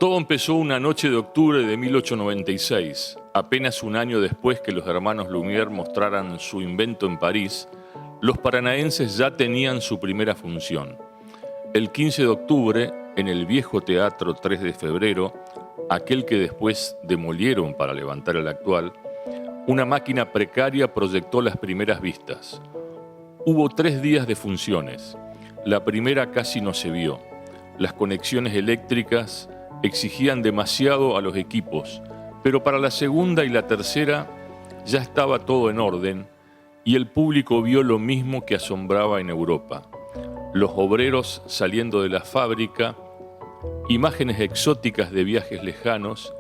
Todo empezó una noche de octubre de 1896, apenas un año después que los hermanos Lumière mostraran su invento en París. Los paranaenses ya tenían su primera función. El 15 de octubre, en el viejo Teatro 3 de Febrero, aquel que después demolieron para levantar el actual, una máquina precaria proyectó las primeras vistas. Hubo 3 días de funciones. La primera casi no se vio. Las conexiones eléctricas exigían demasiado a los equipos, pero para la segunda y la tercera ya estaba todo en orden y el público vio lo mismo que asombraba en Europa. Los obreros saliendo de la fábrica, imágenes exóticas de viajes lejanos,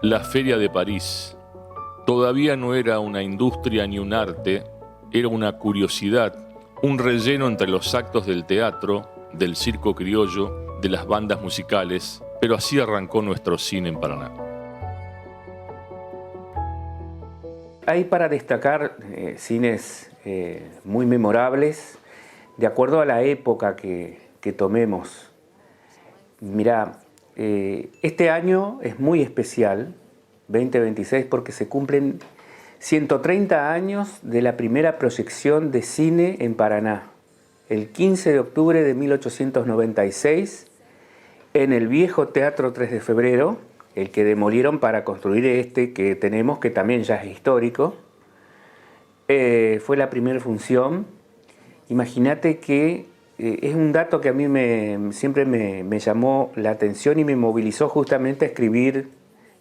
la Feria de París. Todavía no era una industria ni un arte, era una curiosidad, un relleno entre los actos del teatro, del circo criollo, de las bandas musicales, pero así arrancó nuestro cine en Paraná. Hay para destacar cines muy memorables, de acuerdo a la época que tomemos. Mirá, este año es muy especial, 2026, porque se cumplen 130 años de la primera proyección de cine en Paraná. El 15 de octubre de 1896, en el viejo Teatro 3 de Febrero, el que demolieron para construir este que tenemos, que también ya es histórico, fue la primera función. Imagínate que es un dato que a mí siempre me llamó la atención y me movilizó justamente a escribir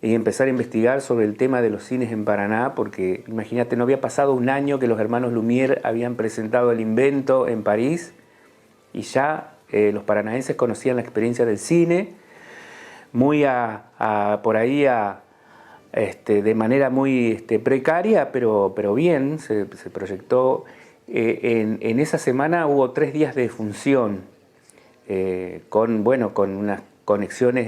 y empezar a investigar sobre el tema de los cines en Paraná, porque imagínate, no había pasado un año que los hermanos Lumière habían presentado el invento en París y ya los paranaenses conocían la experiencia del cine, muy por ahí de manera muy precaria, pero bien, se proyectó. En esa semana hubo 3 días de función, con unas conexiones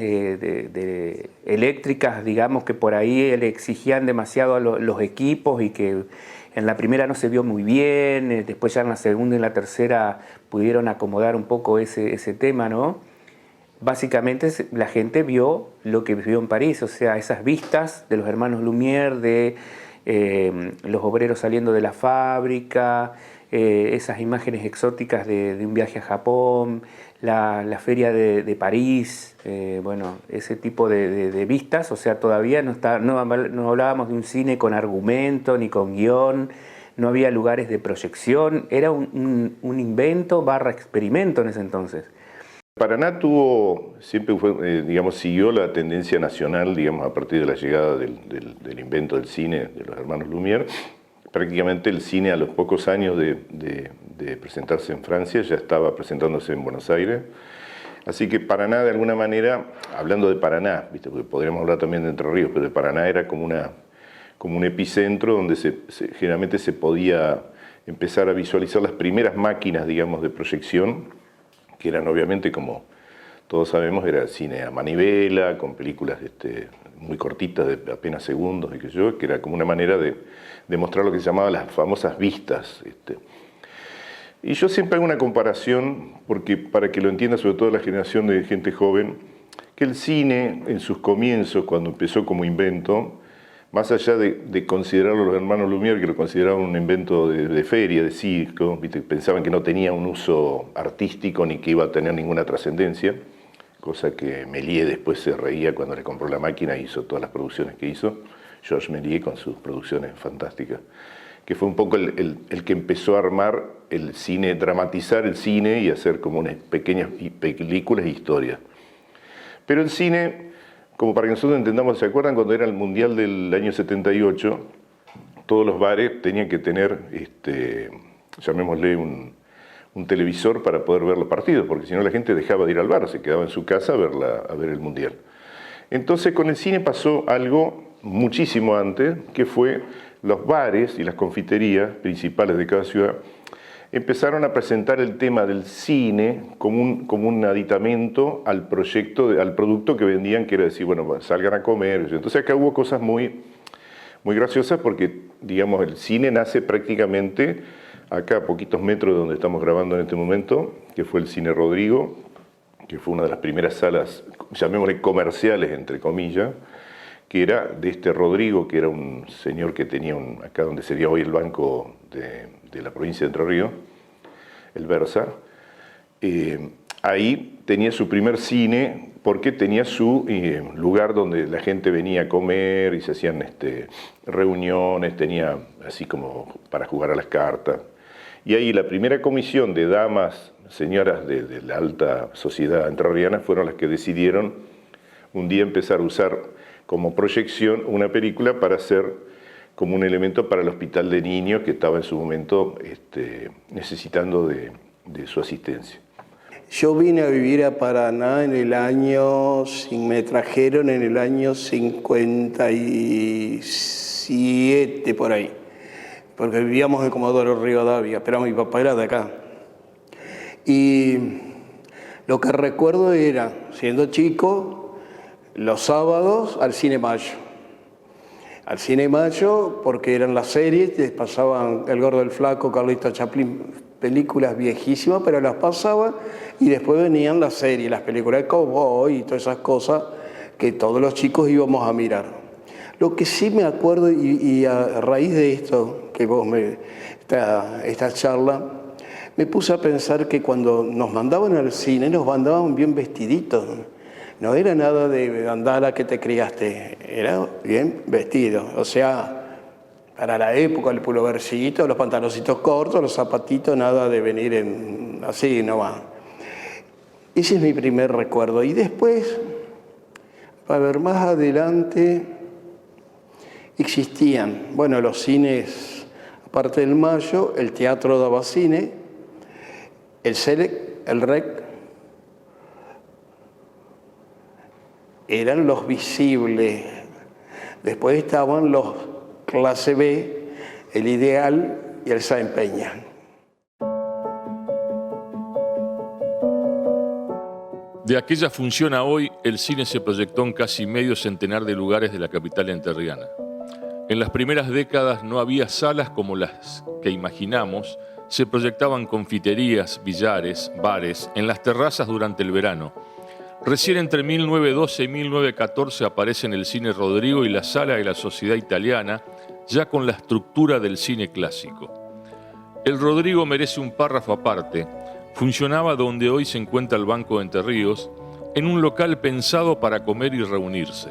eléctricas, digamos, que por ahí le exigían demasiado a los equipos y que en la primera no se vio muy bien, después ya en la segunda y en la tercera pudieron acomodar un poco ese tema, ¿no? Básicamente la gente vio lo que vio en París, o sea, esas vistas de los hermanos Lumière, de los obreros saliendo de la fábrica, esas imágenes exóticas de un viaje a Japón, la feria de París, ese tipo de vistas. O sea, todavía no hablábamos de un cine con argumento ni con guión, no había lugares de proyección, era un invento / experimento en ese entonces. Paraná siempre siguió la tendencia nacional, digamos, a partir de la llegada del invento del cine de los hermanos Lumière. Prácticamente el cine, a los pocos años de presentarse en Francia, ya estaba presentándose en Buenos Aires. Así que Paraná, de alguna manera, hablando de Paraná, ¿viste? Porque podríamos hablar también de Entre Ríos, pero de Paraná era como un epicentro donde generalmente se podía empezar a visualizar las primeras máquinas, digamos, de proyección, que eran obviamente, como todos sabemos, era cine a manivela, con películas muy cortitas, de apenas segundos, que era como una manera de mostrar lo que se llamaba las famosas vistas. Y yo siempre hago una comparación, porque para que lo entienda sobre todo la generación de gente joven, que el cine en sus comienzos, cuando empezó como invento, más allá de considerarlo los hermanos Lumière, que lo consideraban un invento de feria, de circo, ¿viste? Pensaban que no tenía un uso artístico ni que iba a tener ninguna trascendencia, cosa que Méliès después se reía cuando le compró la máquina e hizo todas las producciones que hizo, Georges Méliès con sus producciones fantásticas, que fue un poco el que empezó a armar el cine, dramatizar el cine y hacer como unas pequeñas películas e historias. Pero el cine, como para que nosotros entendamos, ¿se acuerdan cuando era el Mundial del año 78? Todos los bares tenían que tener, llamémosle, un televisor para poder ver los partidos, porque si no la gente dejaba de ir al bar, se quedaba en su casa a ver el Mundial. Entonces con el cine pasó algo muchísimo antes, que fue los bares y las confiterías principales de cada ciudad empezaron a presentar el tema del cine como un aditamento al producto que vendían, que era decir, bueno, salgan a comer. Entonces acá hubo cosas muy graciosas porque, digamos, el cine nace prácticamente acá a poquitos metros de donde estamos grabando en este momento, que fue el Cine Rodrigo, que fue una de las primeras salas, llamémosle comerciales, entre comillas, que era de este Rodrigo, que era un señor que tenía acá donde sería hoy el banco de la provincia de Entre Ríos, el Versa. Ahí tenía su primer cine porque tenía su lugar donde la gente venía a comer y se hacían reuniones, tenía así como para jugar a las cartas. Y ahí la primera comisión de damas, señoras de la alta sociedad entrerriana, fueron las que decidieron un día empezar a usar como proyección una película para hacer como un elemento para el hospital de niños que estaba en su momento necesitando de su asistencia. Yo vine a vivir a Paraná me trajeron en el año 57, por ahí, porque vivíamos en Comodoro Rivadavia, pero mi papá era de acá. Y lo que recuerdo era, siendo chico, los sábados al Cine Mayo. Al Cine Mayo porque eran las series, les pasaban El Gordo, el Flaco, Carlito Chaplin, películas viejísimas, pero las pasaban y después venían las series, las películas de cowboy y todas esas cosas que todos los chicos íbamos a mirar. Lo que sí me acuerdo, y a raíz de esto, que vos esta charla, me puse a pensar que cuando nos mandaban al cine, nos mandaban bien vestiditos. No era nada de andar a que te criaste, era bien vestido. O sea, para la época, el pulovercito, los pantaloncitos cortos, los zapatitos, nada de venir así nomás. Ese es mi primer recuerdo. Y después, para ver más adelante, existían, bueno, los cines, aparte del Mayo, el Teatro daba cine, el Selec, el Rec, eran los visibles. Después estaban los clase B, el Ideal y el Sáenz Peña. De aquella función a hoy, el cine se proyectó en casi medio centenar de lugares de la capital entrerriana. En las primeras décadas no había salas como las que imaginamos, se proyectaban confiterías, billares, bares, en las terrazas durante el verano. Recién entre 1912 y 1914 aparecen el Cine Rodrigo y la Sala de la Sociedad Italiana, ya con la estructura del cine clásico. El Rodrigo merece un párrafo aparte. Funcionaba donde hoy se encuentra el Banco de Entre Ríos, en un local pensado para comer y reunirse.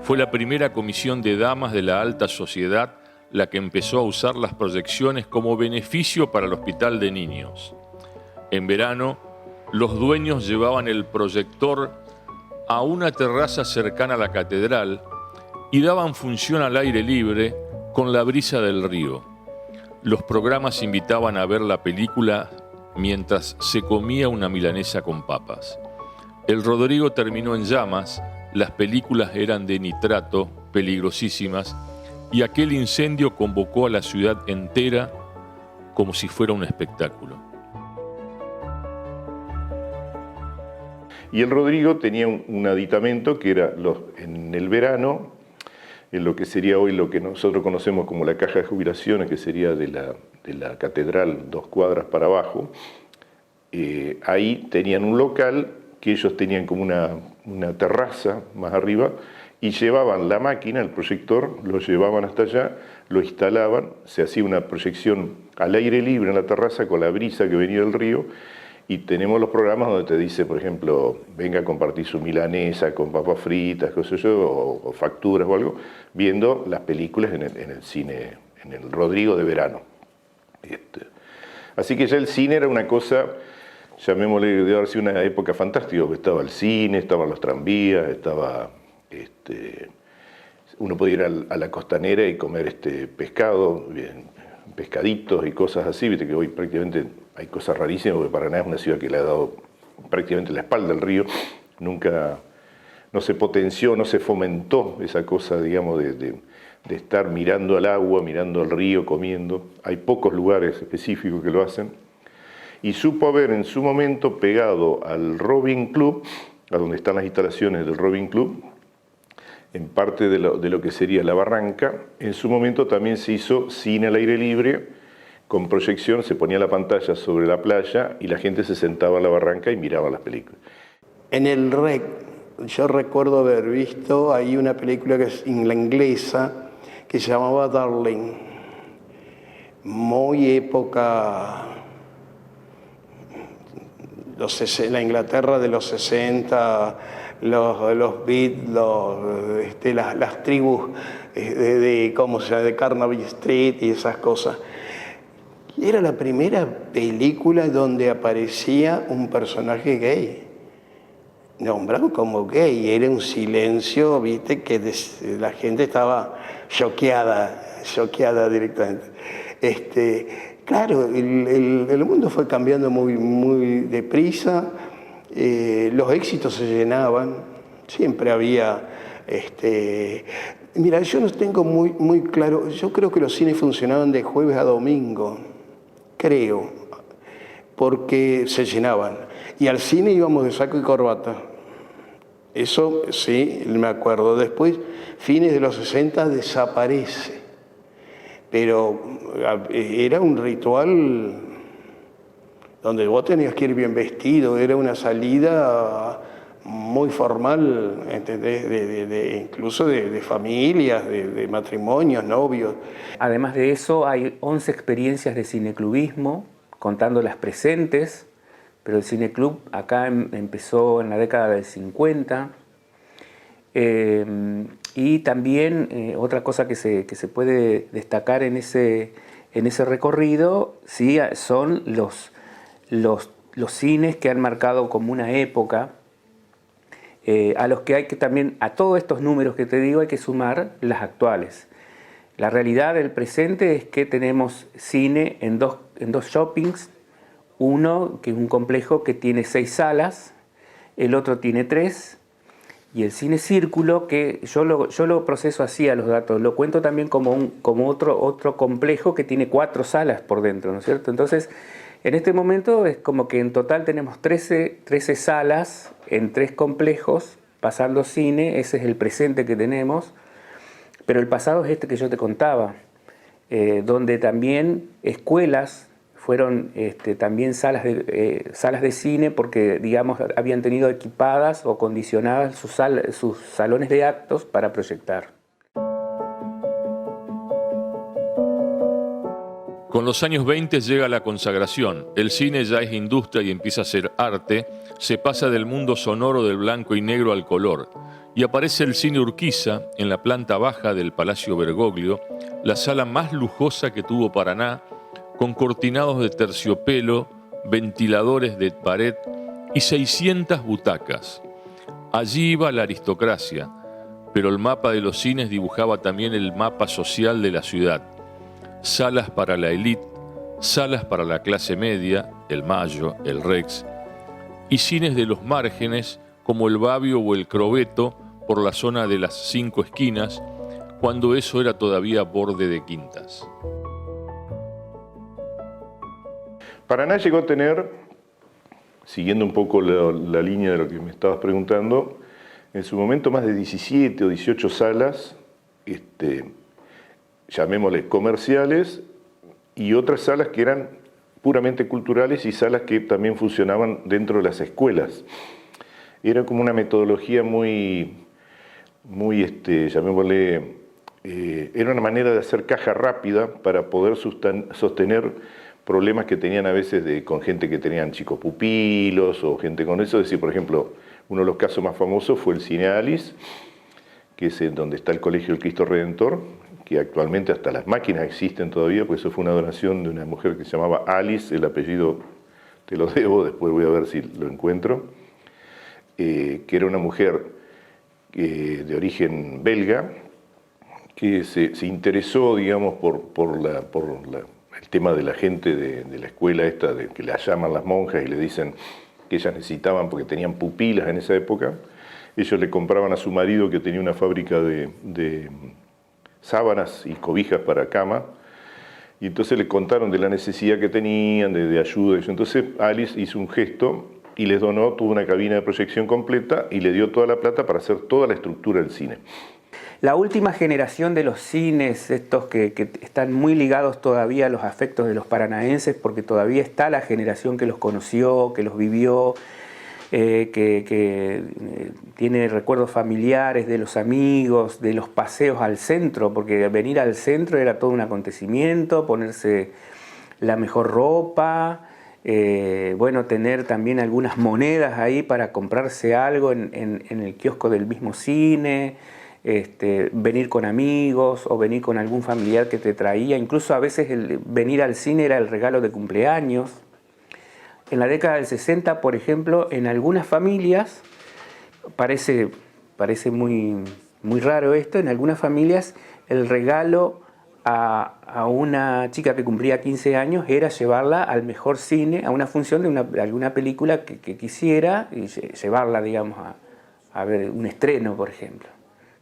Fue la primera comisión de damas de la alta sociedad la que empezó a usar las proyecciones como beneficio para el hospital de niños. En verano, los dueños llevaban el proyector a una terraza cercana a la catedral y daban función al aire libre con la brisa del río. Los programas invitaban a ver la película mientras se comía una milanesa con papas. El Rodrigo terminó en llamas, las películas eran de nitrato, peligrosísimas, y aquel incendio convocó a la ciudad entera como si fuera un espectáculo. Y el Rodrigo tenía un aditamento que era en el verano, en lo que sería hoy lo que nosotros conocemos como la caja de jubilaciones, que sería de la catedral 2 cuadras para abajo, ahí tenían un local que ellos tenían como una terraza más arriba y llevaban la máquina, el proyector, lo llevaban hasta allá, lo instalaban, se hacía una proyección al aire libre en la terraza con la brisa que venía del río. Y tenemos los programas donde te dice, por ejemplo, venga a compartir su milanesa con papas fritas, qué sé yo, o facturas o algo, viendo las películas en el cine, en el Rodrigo de verano. Así que ya el cine era una cosa, llamémosle, de haber sido una época fantástica, porque estaba el cine, estaban los tranvías, estaba... uno podía ir a la costanera y comer pescado, pescaditos y cosas así, viste que hoy prácticamente hay cosas rarísimas, porque Paraná es una ciudad que le ha dado prácticamente la espalda al río, nunca, no se potenció, no se fomentó esa cosa, digamos, de estar mirando al agua, mirando al río, comiendo. Hay pocos lugares específicos que lo hacen. Y supo haber en su momento pegado al Robin Club, a donde están las instalaciones del Robin Club, en parte de lo que sería la barranca. En su momento también se hizo cine al aire libre, con proyección, se ponía la pantalla sobre la playa y la gente se sentaba en la barranca y miraba las películas. En el REC, yo recuerdo haber visto ahí una película que es en la inglesa que se llamaba Darling, muy época, la Inglaterra de los 60, los beats, las tribus ¿cómo se llama? De Carnaby Street y esas cosas. Y era la primera película donde aparecía un personaje gay, nombrado como gay. Era un silencio, viste, que la gente estaba choqueada directamente. Claro, el mundo fue cambiando muy deprisa, los éxitos se llenaban, siempre había... Mira, yo no tengo muy claro, yo creo que los cines funcionaban de jueves a domingo, creo, porque se llenaban. Y al cine íbamos de saco y corbata. Eso sí, me acuerdo. Después, fines de los 60, desaparece. Pero era un ritual donde vos tenías que ir bien vestido, era una salida muy formal, ¿entendés? Incluso de familias, de matrimonios, novios. Además de eso, hay 11 experiencias de cineclubismo, contando las presentes, pero el cineclub acá empezó en la década del 50. Y también otra cosa que se puede destacar en ese recorrido, sí, son los cines que han marcado como una época, a los que hay que también, a todos estos números que te digo, hay que sumar las actuales. La realidad del presente es que tenemos cine en dos shoppings, uno que es un complejo que tiene 6 salas, el otro tiene 3, y el cine Círculo, que yo lo proceso así a los datos, lo cuento también como otro complejo que tiene 4 salas por dentro, ¿no es cierto? Entonces, en este momento es como que en total tenemos 13 salas en 3 complejos, pasando cine, ese es el presente que tenemos, pero el pasado es este que yo te contaba, donde también escuelas fueron también salas de cine porque, digamos, habían tenido equipadas o condicionadas sus salones de actos para proyectar. Con los años 20 llega la consagración. El cine ya es industria y empieza a ser arte. Se pasa del mundo sonoro del blanco y negro al color. Y aparece el cine Urquiza en la planta baja del Palacio Bergoglio, la sala más lujosa que tuvo Paraná, con cortinados de terciopelo, ventiladores de pared y 600 butacas. Allí iba la aristocracia, pero el mapa de los cines dibujaba también el mapa social de la ciudad. Salas para la élite, salas para la clase media, el Mayo, el Rex, y cines de los márgenes como el Babio o el Crobeto por la zona de las 5 esquinas, cuando eso era todavía borde de quintas. Paraná llegó a tener, siguiendo un poco la línea de lo que me estabas preguntando, en su momento más de 17 o 18 salas, llamémosles comerciales, y otras salas que eran puramente culturales y salas que también funcionaban dentro de las escuelas. Era como una metodología llamémosle, era una manera de hacer caja rápida para poder sostener problemas que tenían a veces con gente que tenían chicos pupilos o gente con eso. Es decir, por ejemplo, uno de los casos más famosos fue el Cine Alice, que es donde está el Colegio del Cristo Redentor, que actualmente hasta las máquinas existen todavía, pues eso fue una donación de una mujer que se llamaba Alice, el apellido te lo debo, después voy a ver si lo encuentro, que era una mujer de origen belga, que se interesó, digamos, por el tema de la gente de la escuela esta, que la llaman las monjas y le dicen que ellas necesitaban, porque tenían pupilas en esa época. Ellos le compraban a su marido, que tenía una fábrica de sábanas y cobijas para cama, y entonces le contaron de la necesidad que tenían, de ayuda. Entonces Alice hizo un gesto y les donó, tuvo una cabina de proyección completa y le dio toda la plata para hacer toda la estructura del cine. La última generación de los cines, estos que están muy ligados todavía a los afectos de los paranaenses, porque todavía está la generación que los conoció, que los vivió, tiene recuerdos familiares de los amigos, de los paseos al centro, porque venir al centro era todo un acontecimiento, ponerse la mejor ropa, bueno, tener también algunas monedas ahí para comprarse algo en el kiosco del mismo cine, venir con amigos o venir con algún familiar que te traía, incluso a veces venir al cine era el regalo de cumpleaños. En la década del 60, por ejemplo, en algunas familias, parece muy raro esto, en algunas familias el regalo a una chica que cumplía 15 años era llevarla al mejor cine, a una función de alguna película que quisiera, y llevarla, digamos, a ver un estreno, por ejemplo.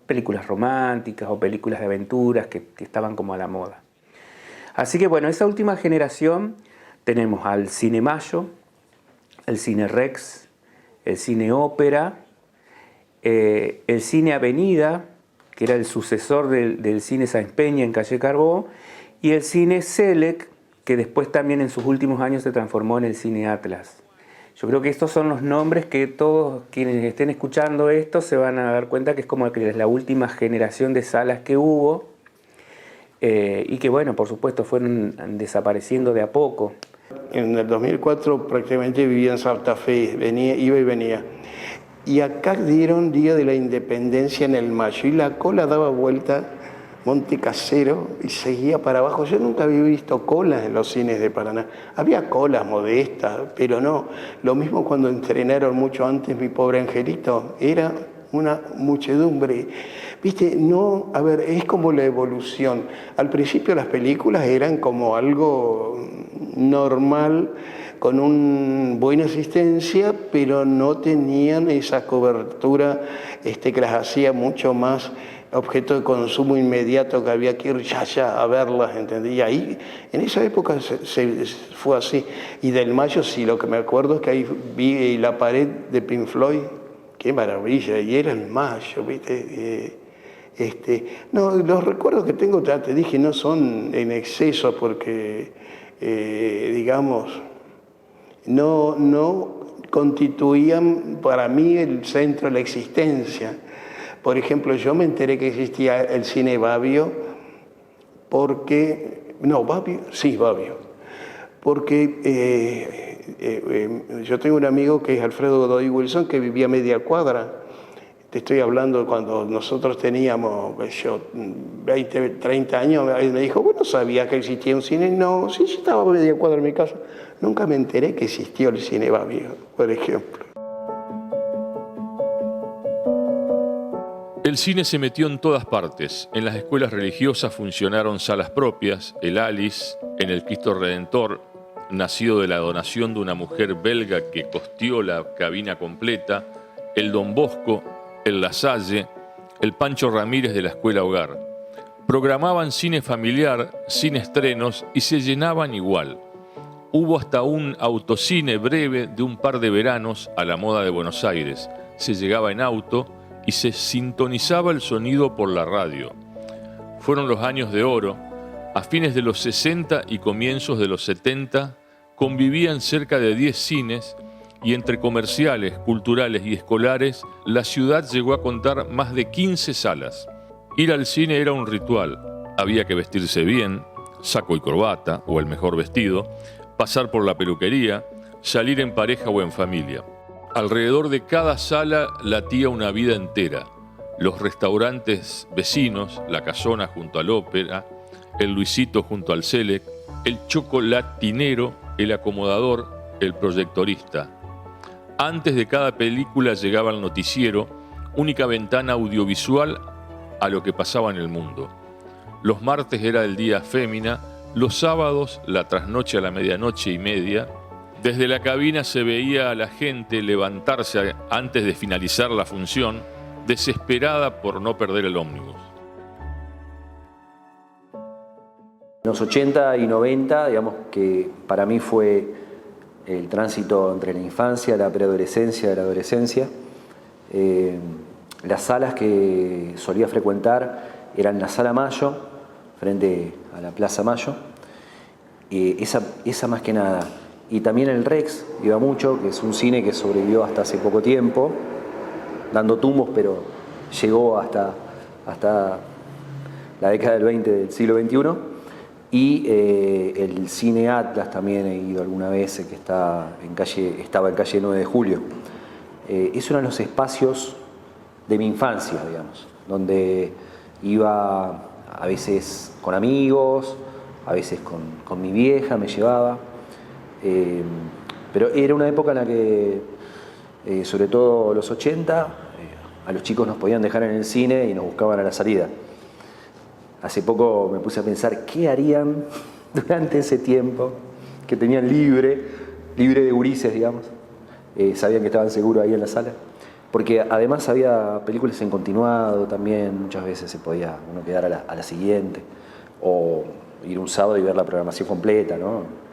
Películas románticas o películas de aventuras que estaban como a la moda. Así que bueno, esa última generación tenemos al Cine Mayo, el Cine Rex, el Cine Ópera, el Cine Avenida, que era el sucesor del Cine Sáenz Peña en Calle Carbó, y el Cine Selec, que después también en sus últimos años se transformó en el Cine Atlas. Yo creo que estos son los nombres que todos quienes estén escuchando esto se van a dar cuenta que es como que es la última generación de salas que hubo, y que bueno, por supuesto fueron desapareciendo de a poco. En el 2004 prácticamente vivía en Santa Fe, iba y venía. Y acá dieron Día de la Independencia en el Mayo y la cola daba vuelta Monte Casero y seguía para abajo. Yo nunca había visto colas en los cines de Paraná. Había colas modestas, pero no. Lo mismo cuando estrenaron mucho antes Mi Pobre Angelito. Era una muchedumbre. Viste, no, a ver, es como la evolución. Al principio las películas eran como algo normal, con una buena asistencia, pero no tenían esa cobertura que las hacía mucho más objeto de consumo inmediato, que había que ir ya a verlas, ¿entendí? Y ahí, en esa época fue así. Y del Mayo, sí, lo que me acuerdo es que ahí vi La Pared de Pink Floyd, qué maravilla, y era el Mayo, ¿viste? No, los recuerdos que tengo, ya te dije, no son en exceso porque, digamos, no constituían para mí el centro de la existencia. Por ejemplo, yo me enteré que existía el cine Babio porque... No, Babio, sí, Babio. Porque yo tengo un amigo que es Alfredo Godoy Wilson, que vivía a media cuadra. Te estoy hablando cuando nosotros teníamos 20, 30 años. Él me dijo, bueno, ¿sabía que existía un cine? No, sí, yo estaba a media cuadra en mi casa. Nunca me enteré que existió el cine Babio, por ejemplo. El cine se metió en todas partes. En las escuelas religiosas funcionaron salas propias, el Alice, en el Cristo Redentor, nacido de la donación de una mujer belga que costeó la cabina completa, el Don Bosco, el La Salle, el Pancho Ramírez de la Escuela Hogar. Programaban cine familiar, sin estrenos, y se llenaban igual. Hubo hasta un autocine breve de un par de veranos a la moda de Buenos Aires. Se llegaba en auto y se sintonizaba el sonido por la radio. Fueron los años de oro. A fines de los 60 y comienzos de los 70 convivían cerca de 10 cines y entre comerciales, culturales y escolares la ciudad llegó a contar más de 15 salas. Ir al cine era un ritual. Había que vestirse bien, saco y corbata o el mejor vestido, pasar por la peluquería, salir en pareja o en familia. Alrededor de cada sala latía una vida entera. Los restaurantes vecinos, la Casona junto al Ópera, el Luisito junto al Selec, el chocolatinero, el acomodador, el proyectorista. Antes de cada película llegaba el noticiero, única ventana audiovisual a lo que pasaba en el mundo. Los martes era el día Fémina, los sábados la trasnoche a la medianoche y media. Desde la cabina se veía a la gente levantarse antes de finalizar la función, desesperada por no perder el ómnibus. En los 80 y 90, digamos que para mí fue el tránsito entre la infancia, la preadolescencia y la adolescencia. Las salas que solía frecuentar eran la Sala Mayo, frente a la Plaza Mayo. Esa más que nada. Y también el Rex iba mucho, que es un cine que sobrevivió hasta hace poco tiempo, dando tumbos, pero llegó hasta la década del 20 del siglo XXI. Y el Cine Atlas también he ido alguna vez, que estaba en calle 9 de Julio. Es uno de los espacios de mi infancia, digamos, donde iba a veces con amigos, a veces con mi vieja me llevaba. Pero era una época en la que, sobre todo los 80, a los chicos nos podían dejar en el cine y nos buscaban a la salida. Hace poco me puse a pensar qué harían durante ese tiempo que tenían libre de gurises, digamos. Sabían que estaban seguros ahí en la sala. Porque además había películas en continuado también, muchas veces se podía uno quedar a la siguiente, o ir un sábado y ver la programación completa, ¿no?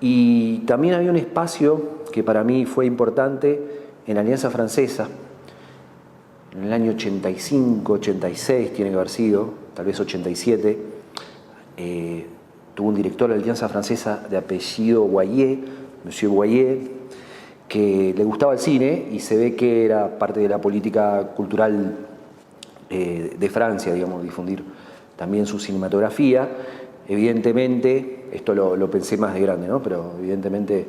Y también había un espacio que para mí fue importante en la Alianza Francesa, en el año 85, 86 tiene que haber sido, tal vez 87, tuvo un director de la Alianza Francesa de apellido Boyer, Monsieur Boyer, que le gustaba el cine y se ve que era parte de la política cultural de Francia, digamos, difundir también su cinematografía. Evidentemente, esto lo pensé más de grande, ¿no? Pero evidentemente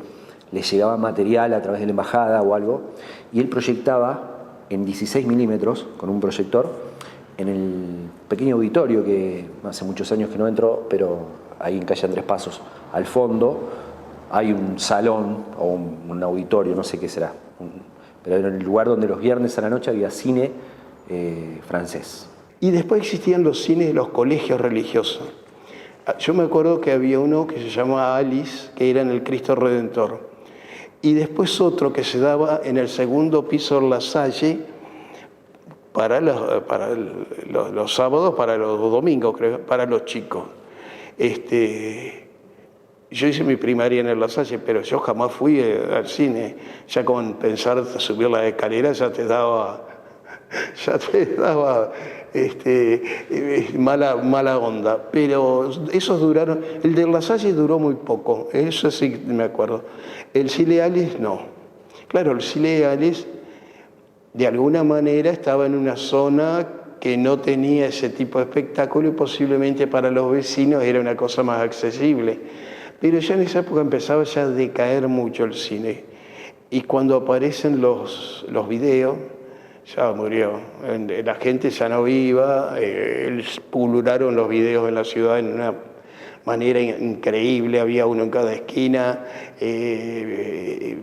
le llegaba material a través de la embajada o algo, y él proyectaba en 16 milímetros con un proyector en el pequeño auditorio que hace muchos años que no entro, pero ahí en calle Andrés Pasos, al fondo, hay un salón o un auditorio, no sé qué será, pero era en el lugar donde los viernes a la noche había cine francés. Y después existían los cines de los colegios religiosos. Yo me acuerdo que había uno que se llamaba Alice, que era en el Cristo Redentor. Y después otro que se daba en el segundo piso de La Salle para los sábados, para los domingos, creo, para los chicos. Yo hice mi primaria en el La Salle, pero yo jamás fui al cine. Ya con pensar subir la escalera ya te daba mala onda. Pero esos duraron, el de La Salle duró muy poco, eso sí me acuerdo. El Cine Alice no. Claro, el Cine Alice de alguna manera estaba en una zona que no tenía ese tipo de espectáculo y posiblemente para los vecinos era una cosa más accesible. Pero ya en esa época empezaba ya a decaer mucho el cine. Y cuando aparecen los videos, ya murió. La gente ya no iba, pulularon los videos en la ciudad en una manera increíble, había uno en cada esquina. Se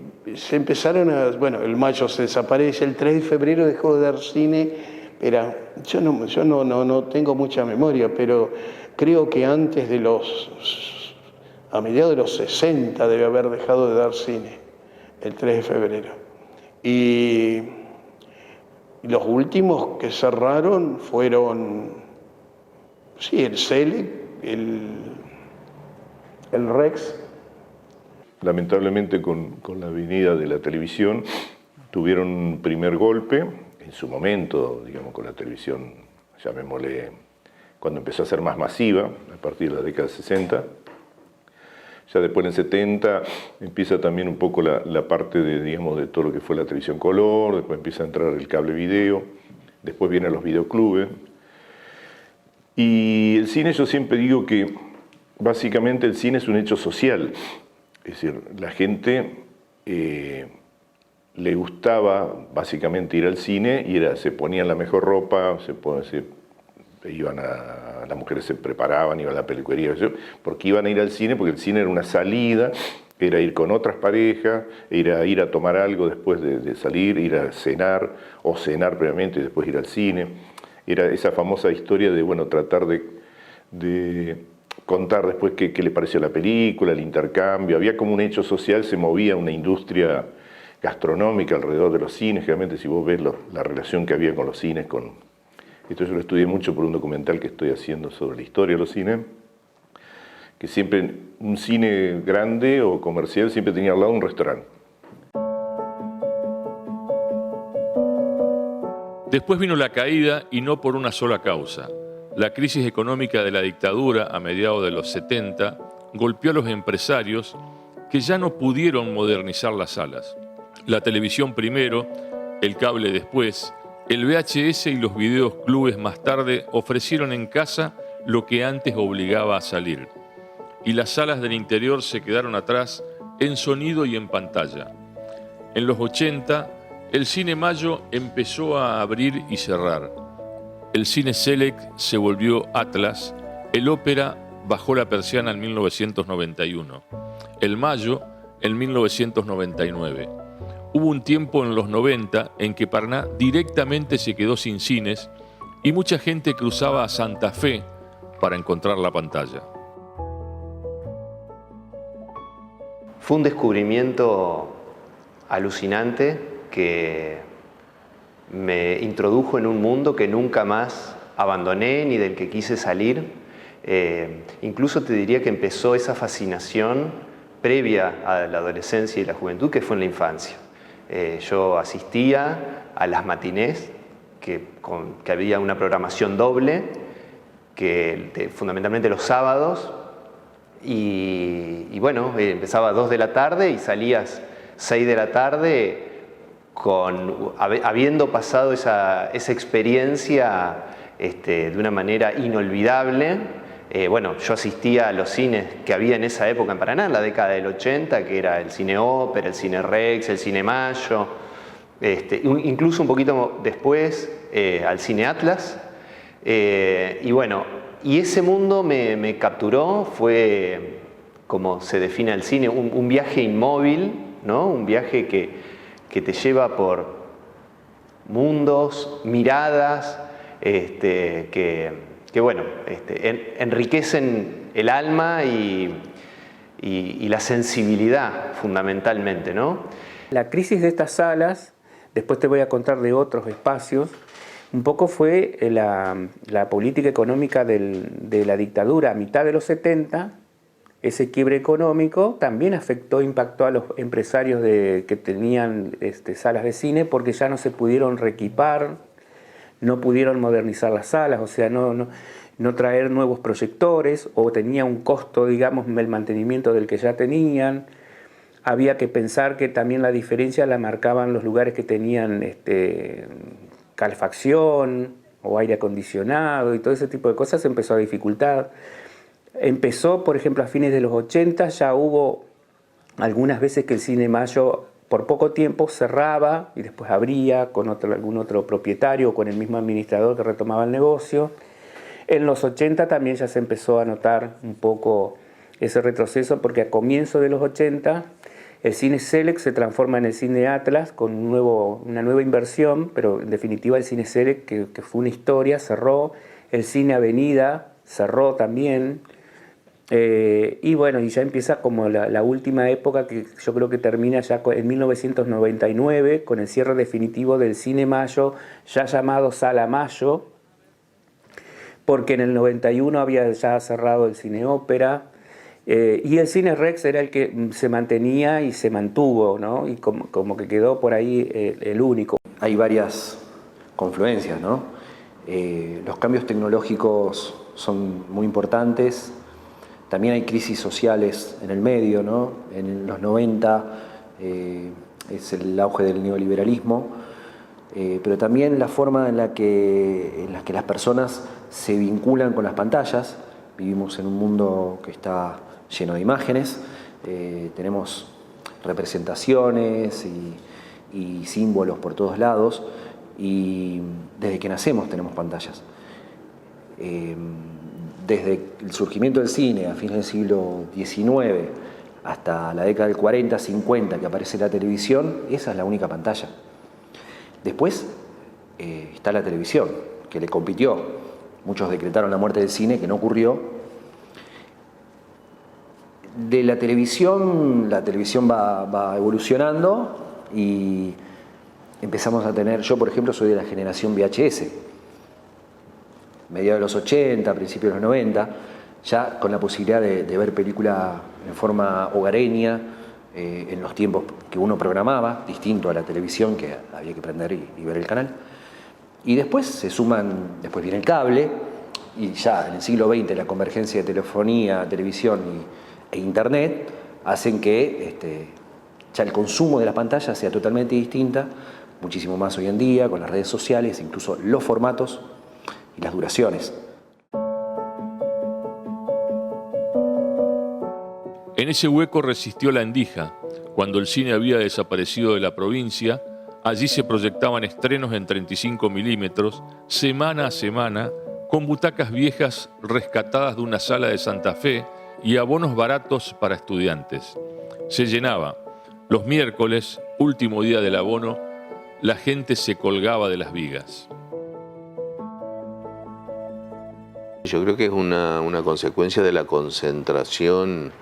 empezaron el mayo se desaparece, el 3 de febrero dejó de dar cine. Yo no tengo mucha memoria, pero creo que antes a mediados de los 60 debe haber dejado de dar cine, el 3 de febrero. Y los últimos que cerraron fueron, sí, el Selec, el Rex. Lamentablemente con la venida de la televisión tuvieron un primer golpe, en su momento, digamos, con la televisión, llamémosle, cuando empezó a ser más masiva, a partir de la década de 60. Ya después en el 70 empieza también un poco la parte de todo lo que fue la televisión color, después empieza a entrar el cable video, después vienen los videoclubes. Y el cine, yo siempre digo que básicamente el cine es un hecho social. Es decir, la gente le gustaba básicamente ir al cine y se ponían la mejor ropa, las mujeres se preparaban, iban a la peluquería, porque iban a ir al cine, porque el cine era una salida, era ir con otras parejas, era ir a tomar algo después de salir, ir a cenar, o cenar previamente y después ir al cine. Era esa famosa historia de, tratar de contar después qué le pareció la película, el intercambio. Había como un hecho social, se movía una industria gastronómica alrededor de los cines. Realmente, si vos ves la relación que había con los cines, esto yo lo estudié mucho por un documental que estoy haciendo sobre la historia de los cines, que siempre un cine grande o comercial siempre tenía al lado un restaurante. Después vino la caída y no por una sola causa. La crisis económica de la dictadura a mediados de los 70 golpeó a los empresarios que ya no pudieron modernizar las salas. La televisión primero, el cable después, el VHS y los videoclubes más tarde ofrecieron en casa lo que antes obligaba a salir. Y las salas del interior se quedaron atrás en sonido y en pantalla. En los 80, el Cine Mayo empezó a abrir y cerrar. El Cine Select se volvió Atlas, el Ópera bajó la persiana en 1991, el Mayo en 1999. Hubo un tiempo en los 90 en que Paraná directamente se quedó sin cines y mucha gente cruzaba a Santa Fe para encontrar la pantalla. Fue un descubrimiento alucinante que me introdujo en un mundo que nunca más abandoné ni del que quise salir. Incluso te diría que empezó esa fascinación previa a la adolescencia y la juventud, que fue en la infancia. Yo asistía a las matinés, que había una programación doble, fundamentalmente los sábados, y bueno, empezaba a 2 de la tarde y salías 6 de la tarde habiendo pasado esa experiencia de una manera inolvidable. Bueno, yo asistía a los cines que había en esa época en Paraná, en la década del 80, que era el Cine Ópera, el Cine Rex, el Cine Mayo, incluso un poquito después al Cine Atlas. Y bueno, y ese mundo me capturó, fue como se define el cine, un viaje inmóvil, ¿no? Un viaje que te lleva por mundos, miradas, que bueno, enriquecen el alma y la sensibilidad fundamentalmente, ¿no? La crisis de estas salas, después te voy a contar de otros espacios, un poco fue la política económica de la dictadura a mitad de los 70. Ese quiebre económico también impactó a los empresarios que tenían salas de cine, porque ya no se pudieron reequipar, no pudieron modernizar las salas, o sea, no traer nuevos proyectores, o tenía un costo, digamos, el mantenimiento del que ya tenían. Había que pensar que también la diferencia la marcaban los lugares que tenían calefacción o aire acondicionado, y todo ese tipo de cosas empezó a dificultar. Empezó, por ejemplo, a fines de los 80, ya hubo algunas veces que el Cine Mayo por poco tiempo cerraba y después abría con algún otro propietario o con el mismo administrador que retomaba el negocio. En los 80 también ya se empezó a notar un poco ese retroceso, porque a comienzos de los 80 el Cine Select se transforma en el Cine Atlas con una nueva inversión, pero en definitiva el Cine Select, que fue una historia, cerró. El Cine Avenida cerró también. Y bueno, y ya empieza como la última época, que yo creo que termina ya en 1999 con el cierre definitivo del Cine Mayo, ya llamado Sala Mayo, porque en el 91 había ya cerrado el Cine Ópera, y el Cine Rex era el que se mantenía y se mantuvo, ¿no? Y como que quedó por ahí el único. Hay varias confluencias, ¿no? Los cambios tecnológicos son muy importantes. También hay crisis sociales en el medio, ¿no? En los 90 es el auge del neoliberalismo, pero también la forma en la que las personas se vinculan con las pantallas. Vivimos en un mundo que está lleno de imágenes, tenemos representaciones y símbolos por todos lados, y desde que nacemos tenemos pantallas. Desde el surgimiento del cine a fines del siglo XIX hasta la década del 40, 50, que aparece la televisión, esa es la única pantalla. Después está la televisión, que le compitió. Muchos decretaron la muerte del cine, que no ocurrió. De la televisión va evolucionando y empezamos a tener... Yo, por ejemplo, soy de la generación VHS. Mediados de los 80, principios de los 90, ya con la posibilidad de ver película en forma hogareña, en los tiempos que uno programaba, distinto a la televisión, que había que prender y ver el canal. Y después después viene el cable, y ya en el siglo XX la convergencia de telefonía, televisión e internet hacen que ya el consumo de las pantallas sea totalmente distinta, muchísimo más hoy en día, con las redes sociales, incluso los formatos y las duraciones. En ese hueco resistió La Endija. Cuando el cine había desaparecido de la provincia, allí se proyectaban estrenos en 35 milímetros, semana a semana, con butacas viejas rescatadas de una sala de Santa Fe y abonos baratos para estudiantes. Se llenaba. Los miércoles, último día del abono, la gente se colgaba de las vigas. Yo creo que es una consecuencia de la concentración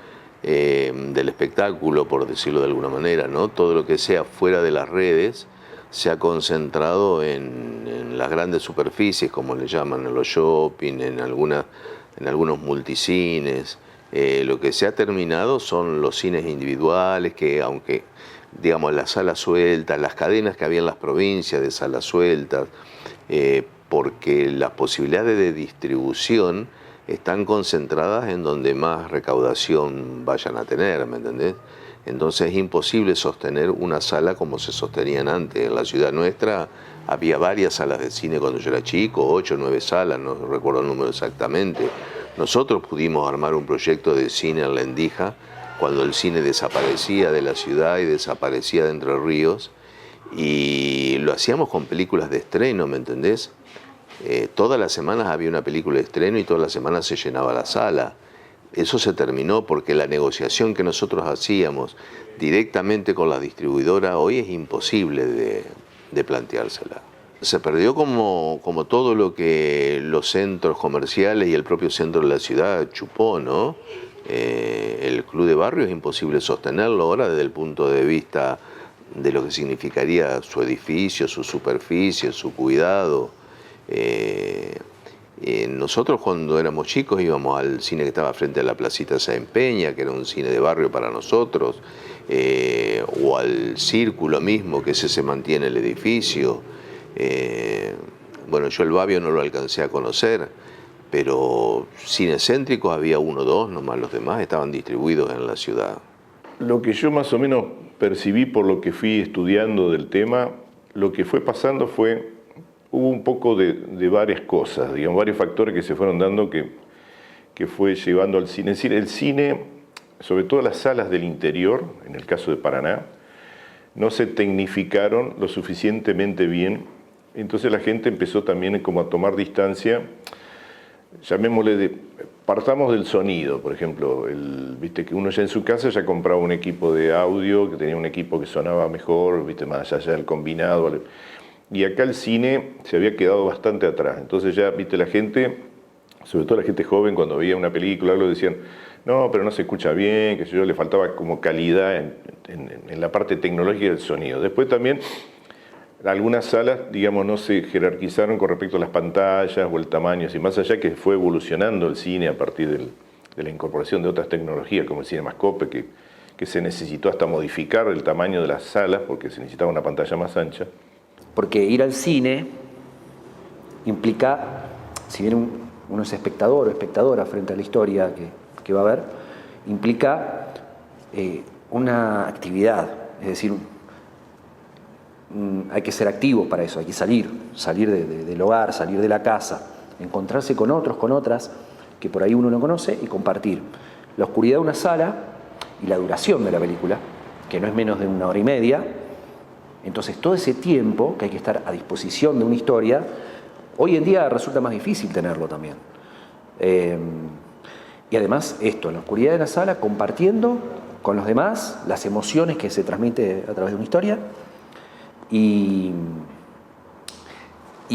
del espectáculo, por decirlo de alguna manera, ¿no? Todo lo que sea fuera de las redes se ha concentrado en las grandes superficies, como le llaman, en los shopping, en algunos multicines. Lo que se ha terminado son los cines individuales, que aunque, digamos, las salas sueltas, las cadenas que había en las provincias de salas sueltas, porque las posibilidades de distribución están concentradas en donde más recaudación vayan a tener, ¿me entendés? Entonces es imposible sostener una sala como se sostenían antes. En la ciudad nuestra había varias salas de cine cuando yo era chico, 8 o 9 salas, no recuerdo el número exactamente. Nosotros pudimos armar un proyecto de cine en La Endija cuando el cine desaparecía de la ciudad y desaparecía de Entre Ríos, y lo hacíamos con películas de estreno, ¿me entendés? Todas las semanas había una película de estreno y todas las semanas se llenaba la sala. Eso se terminó porque la negociación que nosotros hacíamos directamente con la distribuidora hoy es imposible de planteársela. Se perdió como todo lo que los centros comerciales y el propio centro de la ciudad chupó, ¿no? El club de barrio es imposible sostenerlo ahora desde el punto de vista de lo que significaría su edificio, su superficie, su cuidado. Nosotros cuando éramos chicos íbamos al cine que estaba frente a la Placita Sáenz Peña, que era un cine de barrio para nosotros, o al Círculo mismo, que ese se mantiene el edificio. Bueno, yo el Babio no lo alcancé a conocer, pero cines céntricos había 1 o 2, nomás los demás estaban distribuidos en la ciudad. Lo que yo más o menos percibí por lo que fui estudiando del tema, lo que fue pasando fue, hubo un poco de varias cosas, digamos, varios factores que se fueron dando que fue llevando al cine. Es decir, el cine, sobre todo las salas del interior, en el caso de Paraná, no se tecnificaron lo suficientemente bien, entonces la gente empezó también como a tomar distancia, llamémosle, partamos del sonido, por ejemplo, viste que uno ya en su casa ya compraba un equipo de audio, que tenía un equipo que sonaba mejor, viste, más allá del combinado, y acá el cine se había quedado bastante atrás, entonces ya, viste, la gente, sobre todo la gente joven, cuando veía una película, algo decían, no, pero no se escucha bien, que yo, le faltaba como calidad en la parte tecnológica del sonido. Después también, algunas salas, digamos, no se jerarquizaron con respecto a las pantallas o el tamaño, y más allá que fue evolucionando el cine a partir de la incorporación de otras tecnologías, como el CinemaScope, que se necesitó hasta modificar el tamaño de las salas, porque se necesitaba una pantalla más ancha. Porque ir al cine implica, si bien uno es espectador o espectadora frente a la historia que va a ver, implica una actividad, es decir, hay que ser activos para eso, hay que salir del hogar, salir de la casa, encontrarse con otros, con otras que por ahí uno no conoce y compartir la oscuridad de una sala y la duración de la película, que no es menos de 1 hora y media. Entonces todo ese tiempo que hay que estar a disposición de una historia, hoy en día resulta más difícil tenerlo también. Y además esto, en la oscuridad de la sala, compartiendo con los demás las emociones que se transmite a través de una historia, y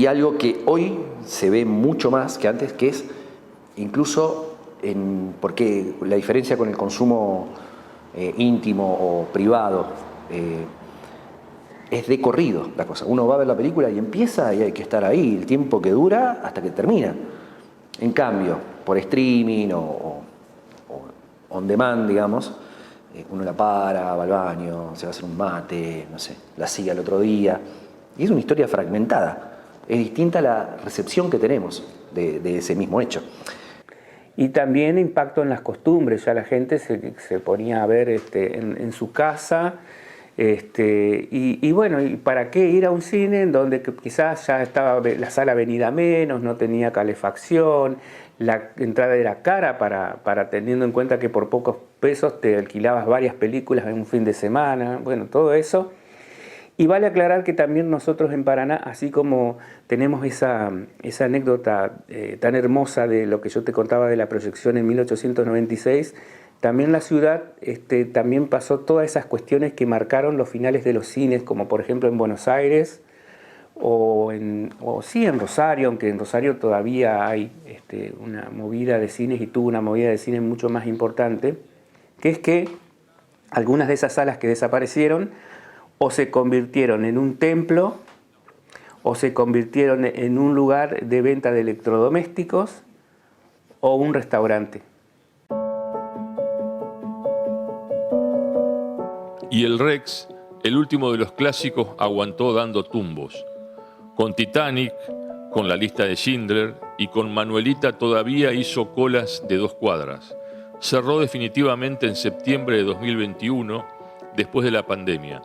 algo que hoy se ve mucho más que antes, que es incluso porque la diferencia con el consumo íntimo o privado, es de corrido la cosa. Uno va a ver la película y empieza y hay que estar ahí el tiempo que dura hasta que termina. En cambio, por streaming o on demand, digamos, uno la para, va al baño, se va a hacer un mate, no sé, la sigue al otro día. Y es una historia fragmentada. Es distinta la recepción que tenemos de ese mismo hecho. Y también impacto en las costumbres, ya la gente se ponía a ver en su casa. Y bueno, ¿y para qué ir a un cine en donde quizás ya estaba la sala venida menos, no tenía calefacción, la entrada era cara para teniendo en cuenta que por pocos pesos te alquilabas varias películas en un fin de semana, bueno, todo eso. Y vale aclarar que también nosotros en Paraná, así como tenemos esa anécdota tan hermosa de lo que yo te contaba de la proyección en 1896, también la ciudad también pasó todas esas cuestiones que marcaron los finales de los cines, como por ejemplo en Buenos Aires o sí en Rosario, aunque en Rosario todavía hay una movida de cines y tuvo una movida de cines mucho más importante, que es que algunas de esas salas que desaparecieron o se convirtieron en un templo o se convirtieron en un lugar de venta de electrodomésticos o un restaurante. Y el Rex, el último de los clásicos, aguantó dando tumbos. Con Titanic, con La lista de Schindler y con Manuelita todavía hizo colas de 2 cuadras. Cerró definitivamente en septiembre de 2021, después de la pandemia.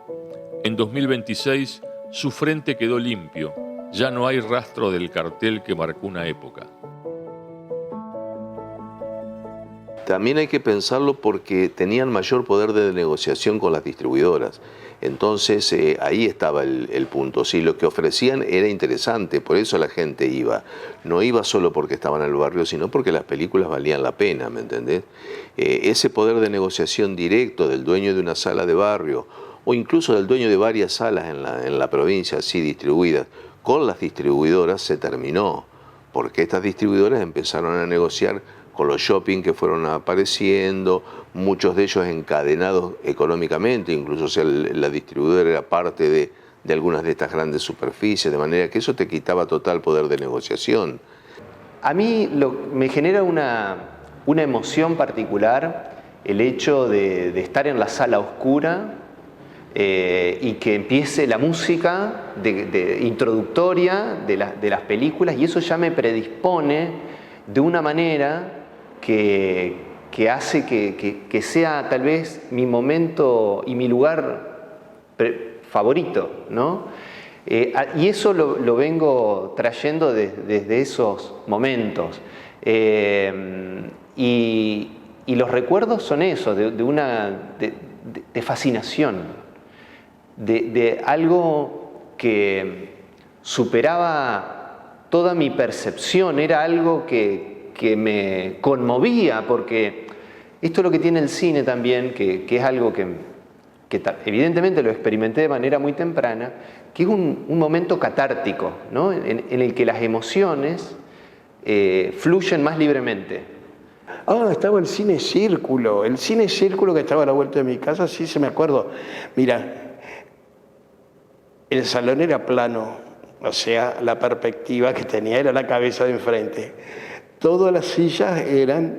En 2026, su frente quedó limpio. Ya no hay rastro del cartel que marcó una época. También hay que pensarlo porque tenían mayor poder de negociación con las distribuidoras. Entonces ahí estaba el punto. Sí, lo que ofrecían era interesante, por eso la gente iba. No iba solo porque estaban en el barrio, sino porque las películas valían la pena, ¿me entendés? Ese poder de negociación directo del dueño de una sala de barrio o incluso del dueño de varias salas en la provincia así distribuidas con las distribuidoras se terminó, porque estas distribuidoras empezaron a negociar con los shopping que fueron apareciendo, muchos de ellos encadenados económicamente, incluso la distribuidora era parte de algunas de estas grandes superficies, de manera que eso te quitaba total poder de negociación. A mí me genera una emoción particular el hecho de estar en la sala oscura y que empiece la música introductoria de las películas, y eso ya me predispone de una manera que hace que sea tal vez mi momento y mi lugar favorito, ¿no? Y eso lo vengo trayendo desde esos momentos. Y los recuerdos son esos, de fascinación, de algo que superaba toda mi percepción, era algo que me conmovía, porque esto es lo que tiene el cine también, que es algo que evidentemente lo experimenté de manera muy temprana, que es un momento catártico, ¿no? en el que las emociones fluyen más libremente. Estaba el Cine Círculo que estaba a la vuelta de mi casa, sí se me acuerdo. Mira, el salón era plano, o sea, la perspectiva que tenía era la cabeza de enfrente. Todas las sillas eran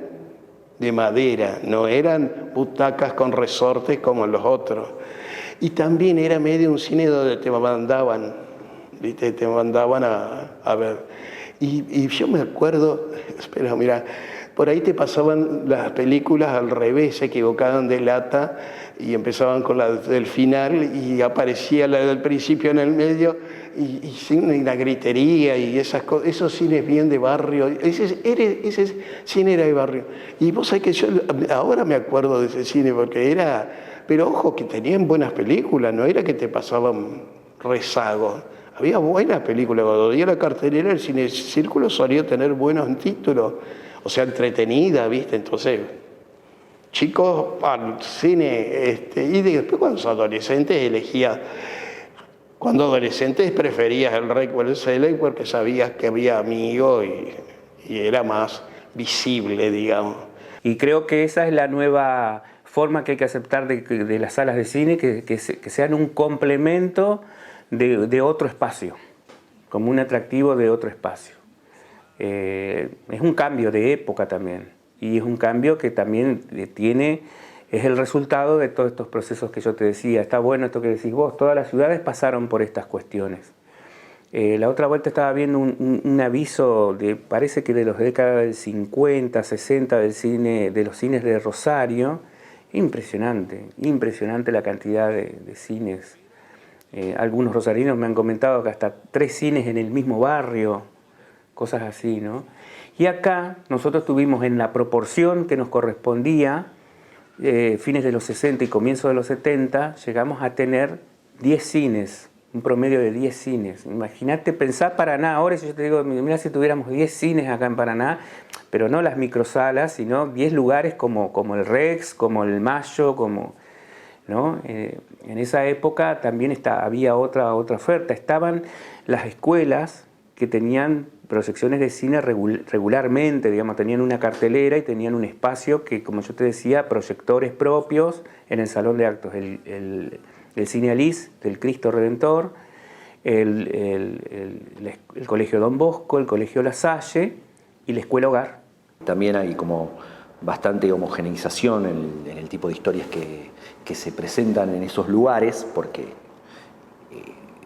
de madera, no eran butacas con resortes como los otros. Y también era medio un cine donde te mandaban, ¿viste? Te mandaban a ver. Y yo me acuerdo, espera, mira, por ahí te pasaban las películas al revés, se equivocaban de lata y empezaban con la del final y aparecía la del principio en el medio y la gritería y esas cosas, esos cines bien de barrio, ese cine era de barrio. Y vos sabés que yo ahora me acuerdo de ese cine porque pero ojo que tenían buenas películas, no era que te pasaban rezagos. Había buenas películas, cuando veía la cartelera el Cine Círculo solía tener buenos títulos, o sea, entretenida, ¿viste? Entonces, chicos al cine, y después cuando sos adolescentes elegías, cuando adolescentes preferías el Rec o el Select porque sabías que había amigos y era más visible, digamos. Y creo que esa es la nueva forma que hay que aceptar de las salas de cine, que sean un complemento de otro espacio, como un atractivo de otro espacio. Es un cambio de época también, y es un cambio que también es el resultado de todos estos procesos que yo te decía. Está bueno esto que decís vos, todas las ciudades pasaron por estas cuestiones. La otra vuelta estaba viendo un aviso parece que de los décadas del 50, 60 de los cines de Rosario. Impresionante la cantidad de cines. Algunos rosarinos me han comentado que hasta 3 cines en el mismo barrio, cosas así, ¿no? Y acá nosotros tuvimos en la proporción que nos correspondía, fines de los 60 y comienzos de los 70, llegamos a tener 10 cines, un promedio de 10 cines. Imagínate, pensar Paraná, ahora si yo te digo, mira si tuviéramos 10 cines acá en Paraná, pero no las microsalas, sino 10 lugares como el Rex, como el Mayo, ¿no? En esa época también había otra oferta. Estaban las escuelas que tenían proyecciones de cine regularmente, digamos, tenían una cartelera y tenían un espacio que, como yo te decía, proyectores propios en el salón de actos. El Cine Alice del Cristo Redentor, el Colegio Don Bosco, el Colegio La Salle y la Escuela Hogar. También hay como bastante homogeneización en el tipo de historias que se presentan en esos lugares, porque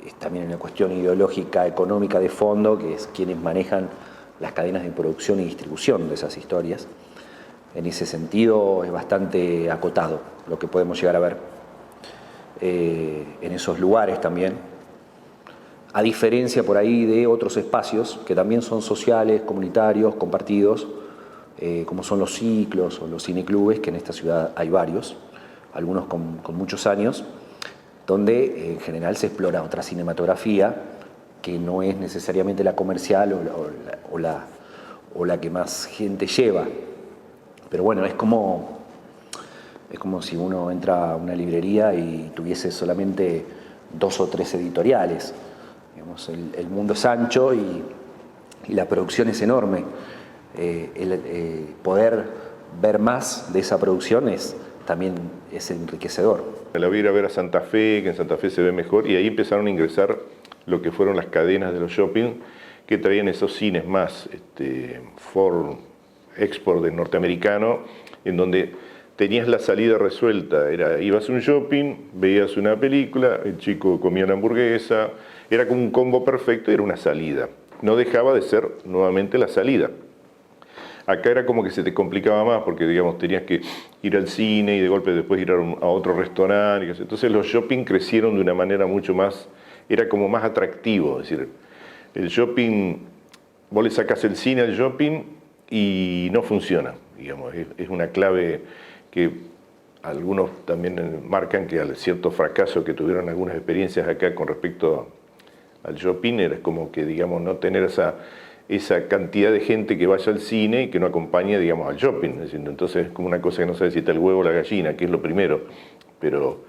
es también una cuestión ideológica, económica de fondo, que es quienes manejan las cadenas de producción y distribución de esas historias. En ese sentido es bastante acotado lo que podemos llegar a ver en esos lugares también, a diferencia por ahí de otros espacios que también son sociales, comunitarios, compartidos, como son los ciclos o los cineclubes, que en esta ciudad hay varios, algunos con muchos años, donde en general se explora otra cinematografía que no es necesariamente la comercial o la que más gente lleva. Pero bueno, es como si uno entra a una librería y tuviese solamente 2 o 3 editoriales. Digamos, el mundo es ancho y la producción es enorme. Poder ver más de esa producción también es enriquecedor. La voy a ir a ver a Santa Fe, que en Santa Fe se ve mejor, y ahí empezaron a ingresar lo que fueron las cadenas de los shopping que traían esos cines más for export del norteamericano, en donde tenías la salida resuelta. Ibas a un shopping, veías una película, el chico comía una hamburguesa, era como un combo perfecto y era una salida. No dejaba de ser nuevamente la salida. Acá era como que se te complicaba más porque, digamos, tenías que ir al cine y de golpe después ir a otro restaurante. Entonces los shopping crecieron de una manera mucho más, era como más atractivo. Es decir, el shopping, vos le sacas el cine al shopping y no funciona. Digamos, es una clave que algunos también marcan que al cierto fracaso que tuvieron algunas experiencias acá con respecto al shopping, era como que, digamos, no tener esa cantidad de gente que vaya al cine y que no acompañe, digamos, al shopping. Es decir, entonces es como una cosa que no sabes si está el huevo o la gallina, que es lo primero. Pero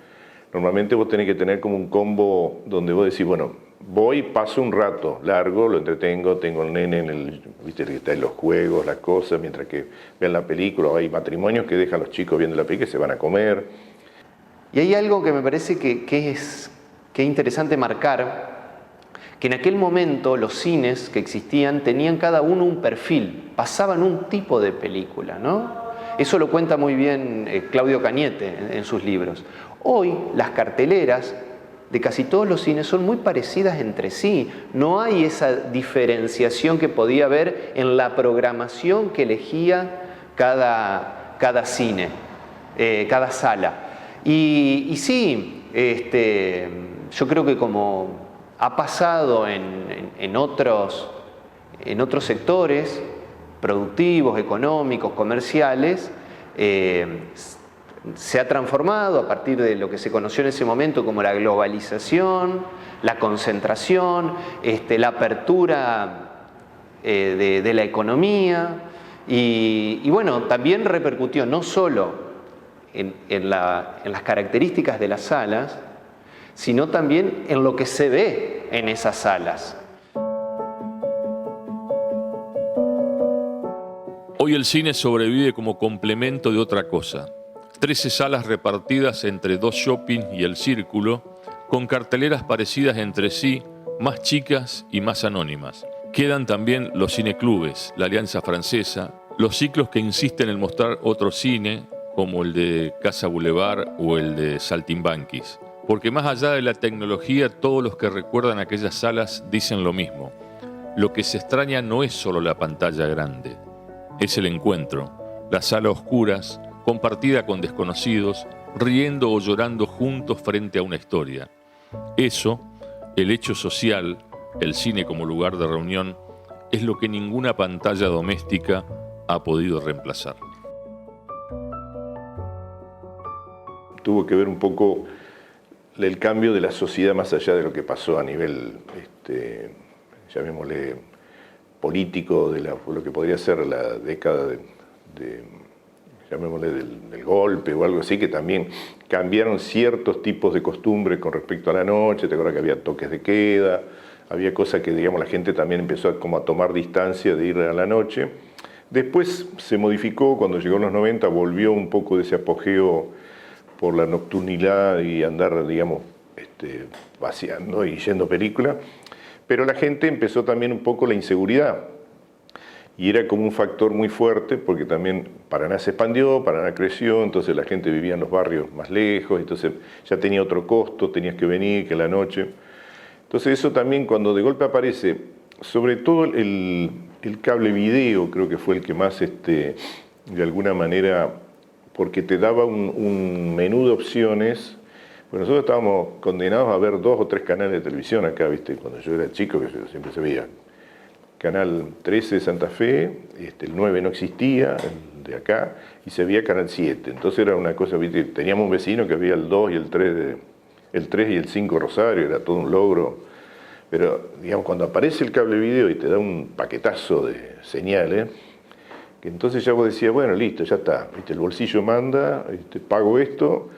normalmente vos tenés que tener como un combo donde vos decís, bueno, voy, paso un rato largo, lo entretengo, tengo el nene viste que está en los juegos, las cosas, mientras que vean la película. Hay matrimonios que dejan a los chicos viendo la película y se van a comer. Y hay algo que me parece que es interesante marcar, que en aquel momento los cines que existían tenían cada uno un perfil, pasaban un tipo de película, ¿no? Eso lo cuenta muy bien Claudio Cañete en sus libros. Hoy las carteleras de casi todos los cines son muy parecidas entre sí. No hay esa diferenciación que podía haber en la programación que elegía cada cine, cada sala. Y sí, yo creo que como ha pasado en otros sectores productivos, económicos, comerciales, se ha transformado a partir de lo que se conoció en ese momento como la globalización, la concentración, la apertura de la economía y bueno, también repercutió no solo en las características de las salas, sino también en lo que se ve en esas salas. Hoy el cine sobrevive como complemento de otra cosa. 13 salas repartidas entre 2 shopping y el Círculo, con carteleras parecidas entre sí, más chicas y más anónimas. Quedan también los cineclubes, la Alianza Francesa, los ciclos que insisten en mostrar otro cine, como el de Casa Boulevard o el de Saltimbanquis. Porque más allá de la tecnología, todos los que recuerdan aquellas salas dicen lo mismo. Lo que se extraña no es solo la pantalla grande, es el encuentro, la sala a oscuras, compartida con desconocidos, riendo o llorando juntos frente a una historia. Eso, el hecho social, el cine como lugar de reunión, es lo que ninguna pantalla doméstica ha podido reemplazar. Tuvo que ver un poco el cambio de la sociedad más allá de lo que pasó a nivel, llamémosle, político, de lo que podría ser la década llamémosle, del golpe o algo así, que también cambiaron ciertos tipos de costumbres con respecto a la noche. Te acuerdas que había toques de queda, había cosas que, digamos, la gente también empezó a tomar distancia de ir a la noche. Después se modificó, cuando llegó en los 90, volvió un poco de ese apogeo por la nocturnidad y andar, digamos, vaciando y yendo película, pero la gente empezó también un poco la inseguridad, y era como un factor muy fuerte, porque también Paraná se expandió, Paraná creció, entonces la gente vivía en los barrios más lejos, entonces ya tenía otro costo, tenías que venir, que la noche. Entonces eso también, cuando de golpe aparece, sobre todo el cable video, creo que fue el que más, de alguna manera, porque te daba un menú de opciones. Bueno, nosotros estábamos condenados a ver 2 o 3 canales de televisión acá, ¿viste? Cuando yo era chico, que siempre se veía Canal 13 de Santa Fe, el 9 no existía, el de acá, y se veía Canal 7. Entonces era una cosa, ¿viste? Teníamos un vecino que veía el 2 y el 3, el 3 y el 5 Rosario, era todo un logro. Pero, digamos, cuando aparece el cable video y te da un paquetazo de señales, que entonces ya vos decías, bueno, listo, ya está, ¿viste? El bolsillo manda, pago esto,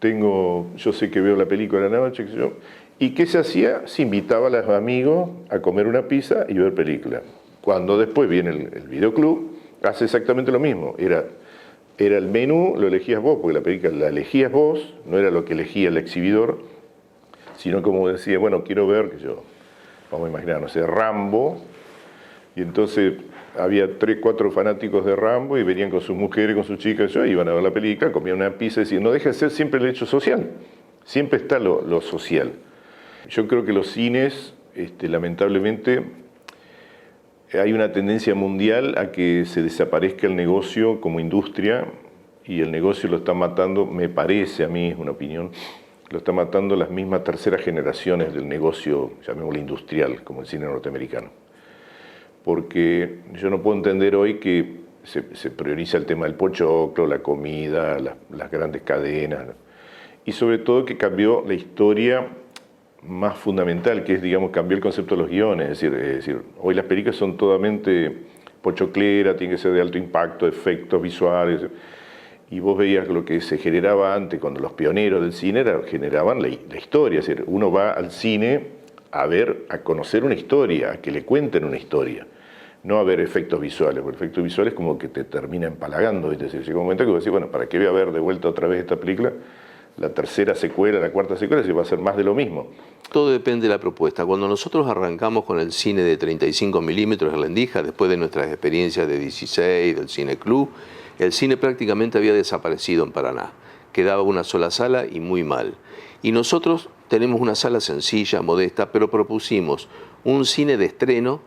yo sé que veo la película a la noche, qué sé yo. ¿Y qué se hacía? Se invitaba a los amigos a comer una pizza y ver película. Cuando después viene el videoclub, hace exactamente lo mismo. Era el menú, lo elegías vos, porque la película la elegías vos, no era lo que elegía el exhibidor, sino como decía, bueno, quiero ver, vamos a imaginar, no sé, Rambo, y entonces había 3, 4 fanáticos de Rambo y venían con sus mujeres, con sus chicas, iban a ver la película, comían una pizza, y decían, no deja de ser siempre el hecho social, siempre está lo social. Yo creo que los cines, lamentablemente, hay una tendencia mundial a que se desaparezca el negocio como industria, y el negocio lo está matando, me parece a mí, es una opinión, lo está matando las mismas terceras generaciones del negocio, llamémoslo industrial, como el cine norteamericano. Porque yo no puedo entender hoy que se prioriza el tema del pochoclo, la comida, las grandes cadenas, y sobre todo que cambió la historia más fundamental, que es, digamos, cambió el concepto de los guiones. Es decir, hoy las películas son totalmente pochocleras, tienen que ser de alto impacto, efectos visuales, y vos veías lo que se generaba antes, cuando los pioneros del cine generaban la historia. Es decir, uno va al cine a conocer una historia, a que le cuenten una historia, no a ver efectos visuales, porque efectos visuales como que te termina empalagando. Es decir, llega un momento que vos decís, bueno, ¿para qué voy a ver de vuelta otra vez esta película? La tercera secuela, la cuarta secuela, se va a hacer más de lo mismo. Todo depende de la propuesta. Cuando nosotros arrancamos con el cine de 35 milímetros en La Endija, después de nuestras experiencias de 16, del Cine Club, el cine prácticamente había desaparecido en Paraná. Quedaba una sola sala y muy mal. Y nosotros tenemos una sala sencilla, modesta, pero propusimos un cine de estreno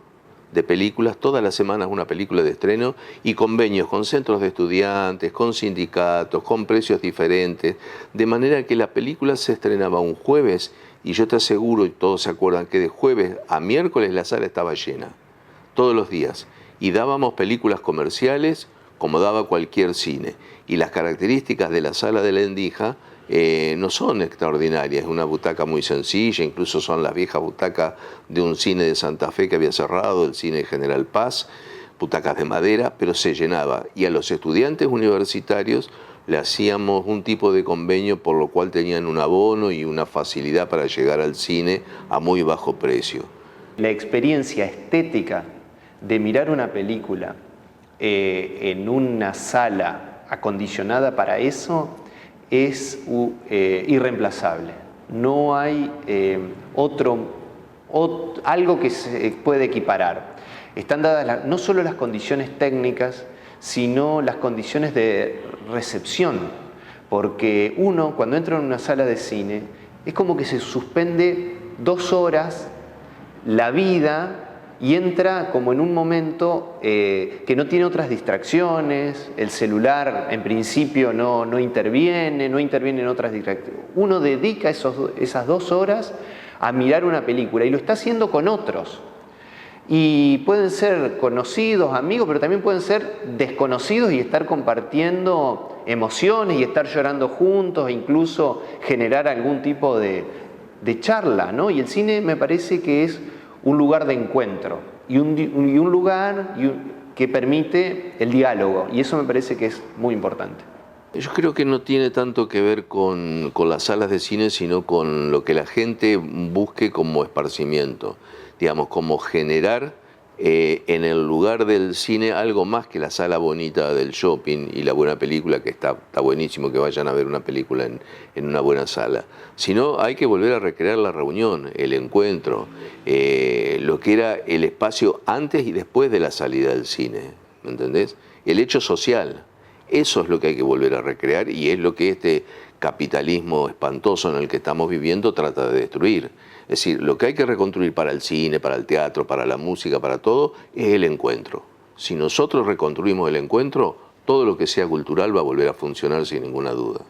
de películas, todas las semanas una película de estreno, y convenios con centros de estudiantes, con sindicatos, con precios diferentes, de manera que la película se estrenaba un jueves, y yo te aseguro, y todos se acuerdan, que de jueves a miércoles la sala estaba llena, todos los días, y dábamos películas comerciales como daba cualquier cine, y las características de la sala de La Endija no son extraordinarias, es una butaca muy sencilla, incluso son las viejas butacas de un cine de Santa Fe que había cerrado, el cine General Paz, butacas de madera, pero se llenaba. Y a los estudiantes universitarios le hacíamos un tipo de convenio por lo cual tenían un abono y una facilidad para llegar al cine a muy bajo precio. La experiencia estética de mirar una película en una sala acondicionada para eso es irreemplazable. No hay algo que se puede equiparar. Están dadas no solo las condiciones técnicas, sino las condiciones de recepción. Porque uno, cuando entra en una sala de cine, es como que se suspende 2 horas la vida y entra como en un momento que no tiene otras distracciones, el celular en principio no interviene en otras distracciones. Uno dedica esas 2 horas a mirar una película y lo está haciendo con otros. Y pueden ser conocidos, amigos, pero también pueden ser desconocidos y estar compartiendo emociones y estar llorando juntos e incluso generar algún tipo de charla, ¿no? Y el cine me parece que es un lugar de encuentro y un lugar que permite el diálogo, y eso me parece que es muy importante. Yo creo que no tiene tanto que ver con las salas de cine, sino con lo que la gente busque como esparcimiento, digamos, como generar en el lugar del cine algo más que la sala bonita del shopping y la buena película, que está buenísimo que vayan a ver una película en una buena sala, sino hay que volver a recrear la reunión, el encuentro, lo que era el espacio antes y después de la salida del cine, ¿me entendés? El hecho social. Eso es lo que hay que volver a recrear y es lo que este capitalismo espantoso en el que estamos viviendo trata de destruir. Es decir, lo que hay que reconstruir para el cine, para el teatro, para la música, para todo, es el encuentro. Si nosotros reconstruimos el encuentro, todo lo que sea cultural va a volver a funcionar sin ninguna duda.